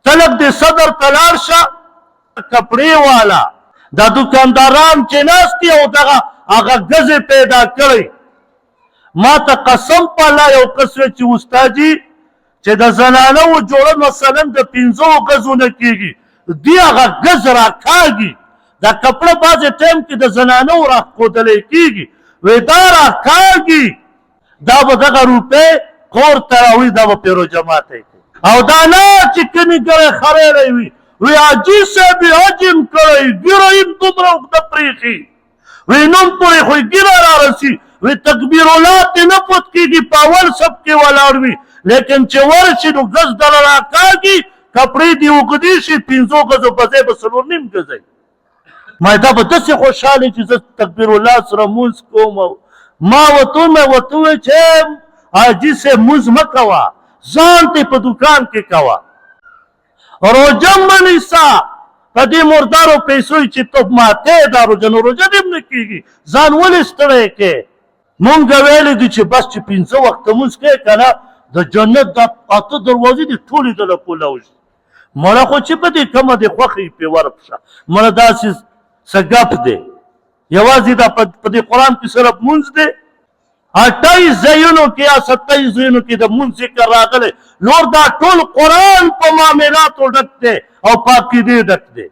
تلک دې صدر ته لاړ شه کپړې والا دا دکانداران چې ناست دي او دغه هغه ګزې پیدا کړی ما ته قسم په الله یو کس وی چې استادجي چې د زنانو جوړه مثلا د 500 ګزو نه کېږي دی هغه ګز راکاږي دا کپړه بعضې ټایم کې د زنانو راښودلی کېږي وی دا راکاږي دا به دغه روپۍ کور ته راوړي دا به پیروجه ماتی کوي او دا نه چې کني ګړی خریلی وي وی حاجي صاحب یې حجم کړی ګیره یې دومره اوږده پرېښي وی نوم پورې خو یې ګیره رارسي وی تکبیر الله ته نه پوت کېږي په اول صف کې ولاړ وي لیکن چې ورشي نو ګز دله راکاږي کپړې دې اوږدې شي 500 ګزو په ځای به 4.5 ګزی ما دا به داسې خوشحاله چې زه تکبیر الله سره مونځ کوم ما ورته وویل چې حاجي صاحب مونځ مه کوه ځان ته په دوکان کې کوه روژه مه نیسه په دې مردارو پیسو چې ته ماتې دا روژه نو روژه دې هم نه کېږي ځان ولې ستړی کې مونږ ویلی دي چې بس چې 5 وخته مونځ کوې که نه د جنت دا 8 دروازې دي ټولې دله کولاو شي مړه خو چې په دې کمه دې خوښه یې پرې ورپشه مړه داسې څه ګپ دی یوازې دا په دې قرآن کې صرف مونځ دی 28 ځایونو کې یا 27 ځایونو کې د مونځ ذکر راغلی نور دا ټول قرآن په معاملاتو ډک دی او په عقیدې ډک دی